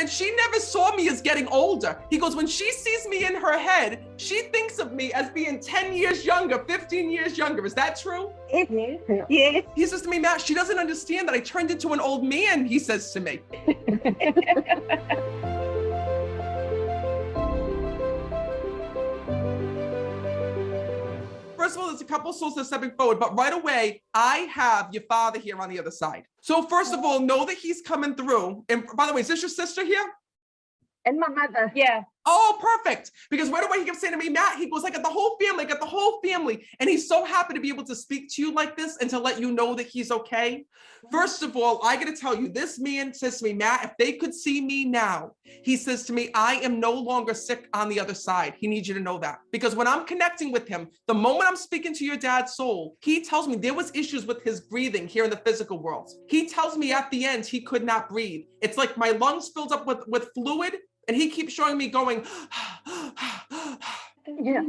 said she never saw me as getting older. He goes, when she sees me in her head, she thinks of me as being 10 years younger, 15 years younger. Is that true? Yes. He says to me, Matt, she doesn't understand that I turned into an old man, he says to me. First of all, there's a couple souls that are stepping forward, but right away, I have your father here on the other side. So first of all, know that he's coming through. And by the way, is this your sister here? And my mother. Yeah. Oh, perfect. Because right away he kept saying to me, Matt, he goes, I got the whole family, I got the whole family. And he's so happy to be able to speak to you like this and to let you know that he's okay. First of all, I got to tell you, this man says to me, Matt, if they could see me now, he says to me, I am no longer sick on the other side. He needs you to know that. Because when I'm connecting with him, the moment I'm speaking to your dad's soul, he tells me there was issues with his breathing here in the physical world. He tells me at the end, he could not breathe. It's like my lungs filled up with fluid. And he keeps showing me going, Yeah.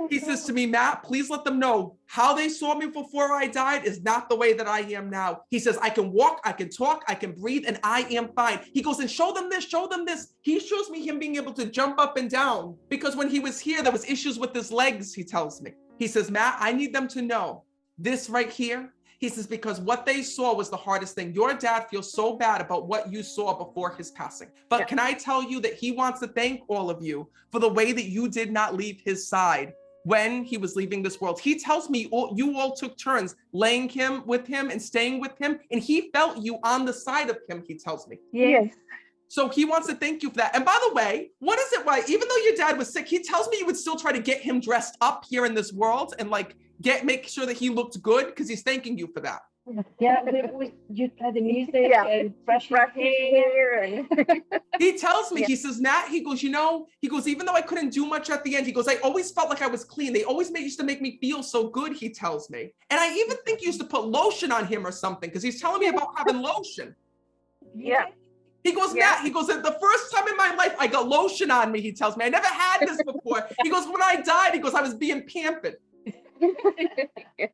He says to me, Matt, please let them know how they saw me before I died is not the way that I am now. He says, I can walk, I can talk, I can breathe, and I am fine. He goes, and show them this, show them this. He shows me him being able to jump up and down because when he was here, there was issues with his legs, he tells me. He says, Matt, I need them to know this right here. He says, because what they saw was the hardest thing. Your dad feels so bad about what you saw before his passing. But yeah. Can I tell you that he wants to thank all of you for the way that you did not leave his side when he was leaving this world. He tells me you all took turns laying him with him and staying with him. And he felt you on the side of him, he tells me. Yes. So he wants to thank you for that. And by the way, what is it why, even though your dad was sick, he tells me you would still try to get him dressed up here in this world and like make sure that he looked good because he's thanking you for that. Yeah, you play the music and brush your hair. And he tells me, yeah. He says, Nat, he goes, even though I couldn't do much at the end, he goes, I always felt like I was clean. They always used to make me feel so good, he tells me. And I even think you used to put lotion on him or something because he's telling me about having lotion. Yeah. He goes, Matt, he goes, the first time in my life I got lotion on me, he tells me. I never had this before. He goes, when I died, he goes, I was being pampered.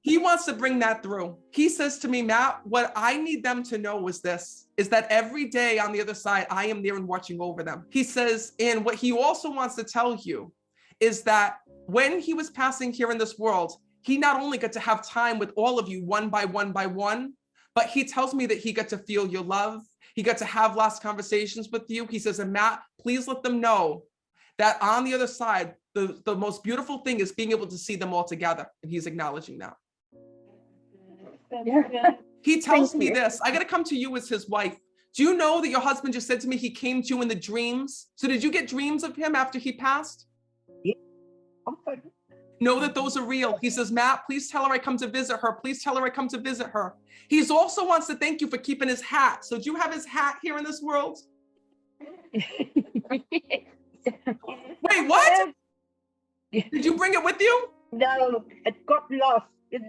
He wants to bring that through. He says to me, Matt, what I need them to know is that every day on the other side, I am there and watching over them. He says, and what he also wants to tell you is that when he was passing here in this world, he not only got to have time with all of you one by one, but he tells me that he got to feel your love. He got to have last conversations with you. He says, and Matt, please let them know that on the other side, the most beautiful thing is being able to see them all together. And he's acknowledging that. Yeah. He tells me this, I got to come to you as his wife. Do you know that your husband just said to me, he came to you in the dreams? So did you get dreams of him after he passed? Yeah. Know that those are real. He says, Matt, please tell her I come to visit her. Please tell her I come to visit her. He's also wants to thank you for keeping his hat. So do you have his hat here in this world? Wait, what? Did you bring it with you? No, it got lost in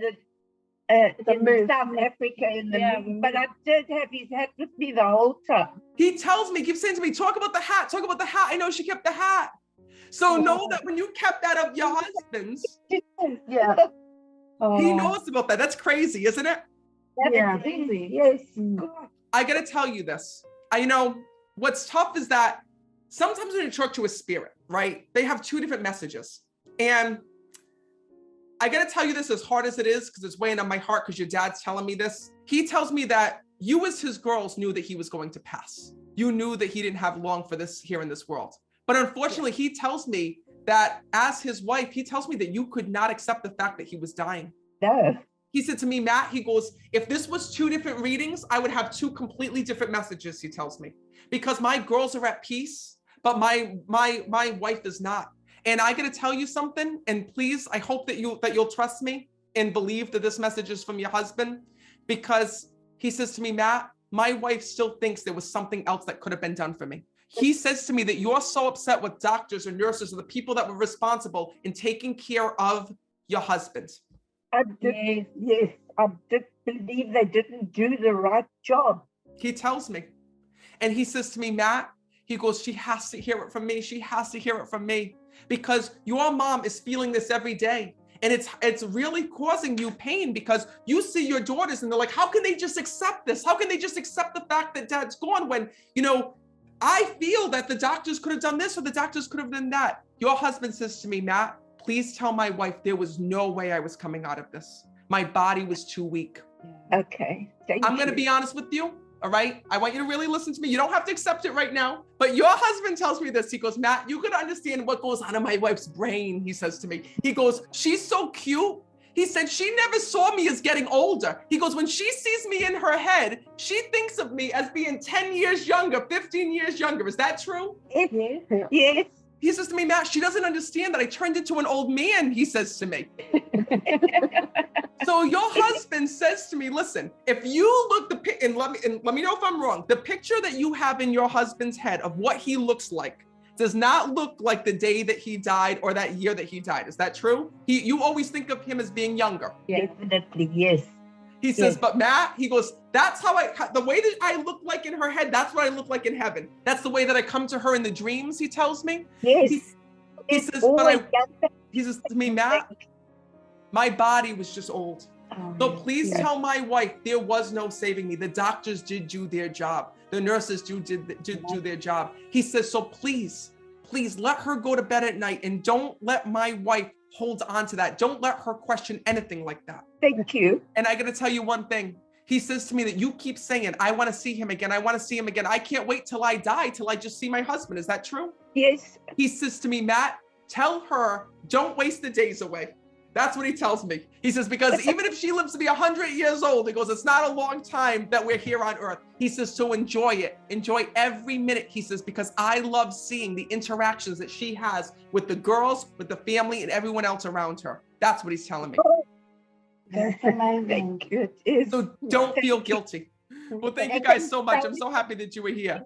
in South Africa in the move. But I did have his hat with me the whole time. He tells me, keeps saying to me, talk about the hat, talk about the hat. I know she kept the hat. So know that when you kept that of your husband's, Yeah. He knows about that. That's crazy, isn't it? Yeah. Yes. I got to tell you this. What's tough is that sometimes when you talk to a spirit, right, they have two different messages. And I got to tell you this as hard as it is, because it's weighing on my heart because your dad's telling me this. He tells me that you as his girls knew that he was going to pass. You knew that he didn't have long for this here in this world. But unfortunately, he tells me that as his wife, he tells me that you could not accept the fact that he was dying. No. He said to me, Matt, he goes, if this was two different readings, I would have two completely different messages, he tells me, because my girls are at peace, but my wife is not. And I got to tell you something, and please, I hope that you'll trust me and believe that this message is from your husband, because he says to me, Matt, my wife still thinks there was something else that could have been done for me. He says to me that you're so upset with doctors or nurses or the people that were responsible in taking care of your husband. I did, yes, I did believe they didn't do the right job. He tells me, and he says to me, Matt, he goes, she has to hear it from me. She has to hear it from me, because your mom is feeling this every day. And it's really causing you pain, because you see your daughters and they're like, how can they just accept this? How can they just accept the fact that dad's gone when, I feel that the doctors could have done this or the doctors could have done that. Your husband says to me, Matt, please tell my wife there was no way I was coming out of this. My body was too weak. Okay. I'm going to be honest with you. All right. I want you to really listen to me. You don't have to accept it right now. But your husband tells me this. He goes, Matt, you could understand what goes on in my wife's brain. He says to me, he goes, she's so cute. He said, she never saw me as getting older. He goes, when she sees me in her head, she thinks of me as being 10 years younger, 15 years younger. Is that true? Yes. He says to me, Matt, she doesn't understand that I turned into an old man, he says to me. So your husband says to me, listen, if you look and let me know if I'm wrong, the picture that you have in your husband's head of what he looks like does not look like the day that he died or that year that he died. Is that true? You always think of him as being younger. Yeah. Definitely, yes. He says, but Matt, he goes, that's how the way that I look like in her head, that's what I look like in heaven. That's the way that I come to her in the dreams, he tells me. Yes. He says, he says to me, Matt, my body was just old. So please tell my wife there was no saving me. The doctors did do their job. The nurses did do their job. He says, so please let her go to bed at night and don't let my wife hold on to that. Don't let her question anything like that. Thank you. And I got to tell you one thing. He says to me that you keep saying, I want to see him again. I want to see him again. I can't wait till I die, till I just see my husband. Is that true? Yes. He says to me, Matt, tell her, don't waste the days away. That's what he tells me. He says, because even if she lives to be 100 years old, he goes, it's not a long time that we're here on earth. He says, so enjoy it. Enjoy every minute. He says, because I love seeing the interactions that she has with the girls, with the family, and everyone else around her. That's what he's telling me. That's amazing. Thank you. It is. So don't feel guilty. Well, thank you guys so much. I'm so happy that you were here.